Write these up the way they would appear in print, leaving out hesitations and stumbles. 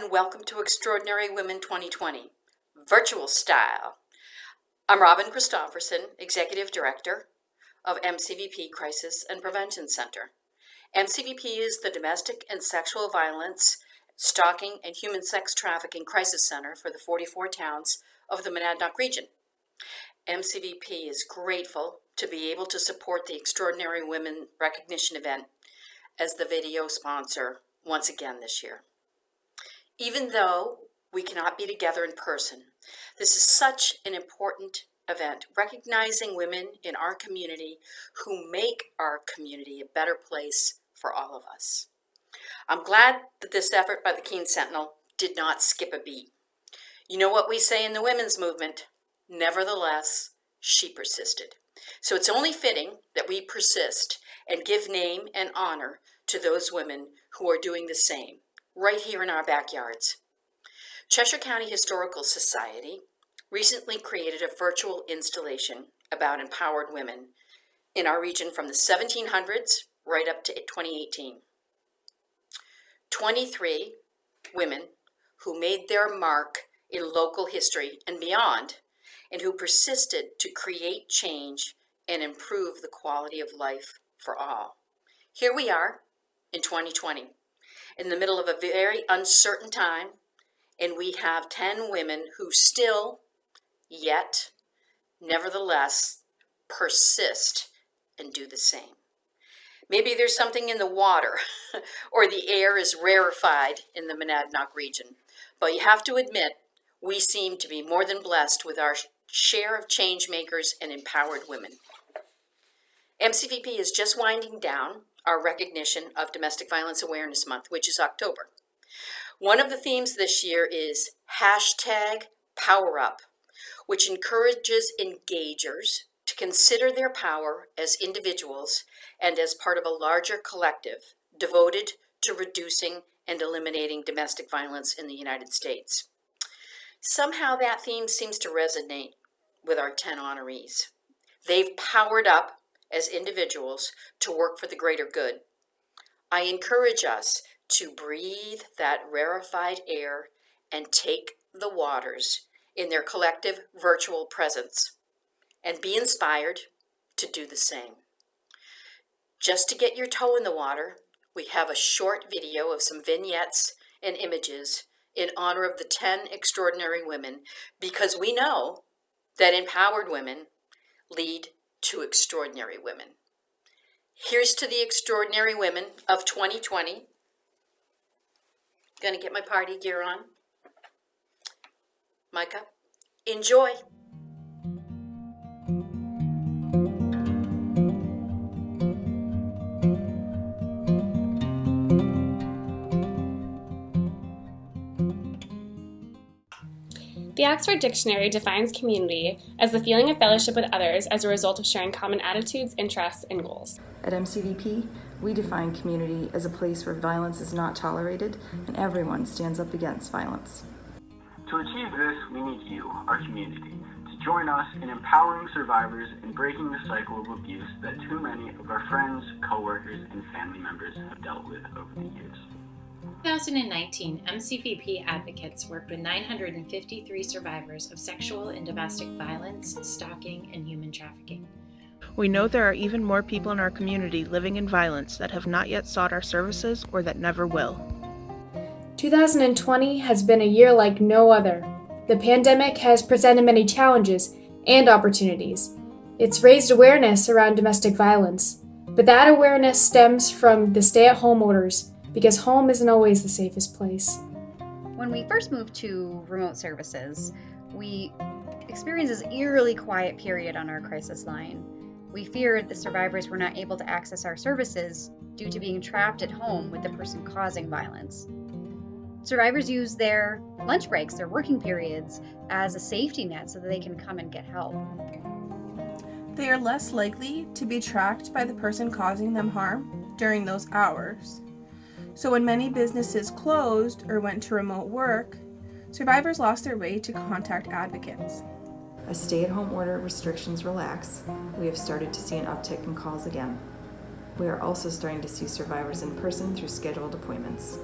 and welcome to Extraordinary Women 2020, virtual style. I'm Robin Christofferson, Executive Director of MCVP Crisis and Prevention Center. MCVP is the Domestic and Sexual Violence, Stalking, and Human Sex Trafficking Crisis Center for the 44 towns of the Monadnock region. MCVP is grateful to be able to support the Extraordinary Women Recognition event as the video sponsor once again this year. Even though we cannot be together in person, this is such an important event, recognizing women in our community who make our community a better place for all of us. I'm glad that this effort by the Keene Sentinel did not skip a beat. You know what we say in the women's movement? Nevertheless, she persisted. So it's only fitting that we persist and give name and honor to those women who are doing the same, right here in our backyards. Cheshire County Historical Society recently created a virtual installation about empowered women in our region from the 1700s right up to 2018. 23 women who made their mark in local history and beyond, and who persisted to create change and improve the quality of life for all. Here we are in 2020, in the middle of a very uncertain time, and we have 10 women who still, yet, nevertheless, persist and do the same. Maybe there's something in the water, or the air is rarefied in the Monadnock region, but you have to admit, we seem to be more than blessed with our share of change makers and empowered women. MCVP is just winding down our recognition of Domestic Violence Awareness Month, which is October. One of the themes this year is #PowerUp, which encourages engagers to consider their power as individuals and as part of a larger collective devoted to reducing and eliminating domestic violence in the United States. Somehow that theme seems to resonate with our 10 honorees. They've powered up as individuals to work for the greater good. I encourage us to breathe that rarefied air and take the waters in their collective virtual presence and be inspired to do the same. Just to get your toe in the water, we have a short video of some vignettes and images in honor of the 10 extraordinary women, because we know that empowered women lead to extraordinary women. Here's to the extraordinary women of 2020. Gonna get my party gear on. Micah, enjoy. The Oxford Dictionary defines community as the feeling of fellowship with others as a result of sharing common attitudes, interests, and goals. At MCVP, we define community as a place where violence is not tolerated and everyone stands up against violence. To achieve this, we need you, our community, to join us in empowering survivors and breaking the cycle of abuse that too many of our friends, coworkers, and family members have dealt with over the years. In 2019, MCVP advocates worked with 953 survivors of sexual and domestic violence, stalking, and human trafficking. We know there are even more people in our community living in violence that have not yet sought our services or that never will. 2020 has been a year like no other. The pandemic has presented many challenges and opportunities. It's raised awareness around domestic violence, but that awareness stems from the stay-at-home orders, because home isn't always the safest place. When we first moved to remote services, we experienced this eerily quiet period on our crisis line. We feared the survivors were not able to access our services due to being trapped at home with the person causing violence. Survivors use their lunch breaks, their working periods, as a safety net so that they can come and get help. They are less likely to be tracked by the person causing them harm during those hours. So when many businesses closed or went to remote work, survivors lost their way to contact advocates. As stay-at-home order restrictions relax, we have started to see an uptick in calls again. We are also starting to see survivors in person through scheduled appointments.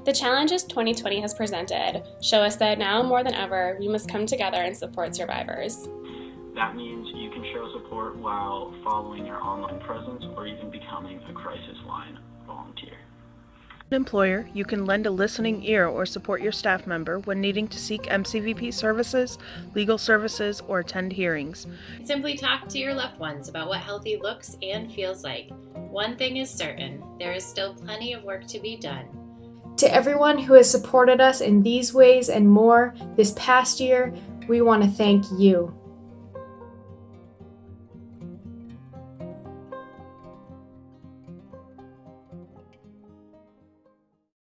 The challenges 2020 has presented show us that now more than ever, we must come together and support survivors. That means you can show support while following your online presence or even becoming a crisis line volunteer. As an employer, you can lend a listening ear or support your staff member when needing to seek MCVP services, legal services, or attend hearings. Simply talk to your loved ones about what healthy looks and feels like. One thing is certain, there is still plenty of work to be done. To everyone who has supported us in these ways and more this past year, we want to thank you.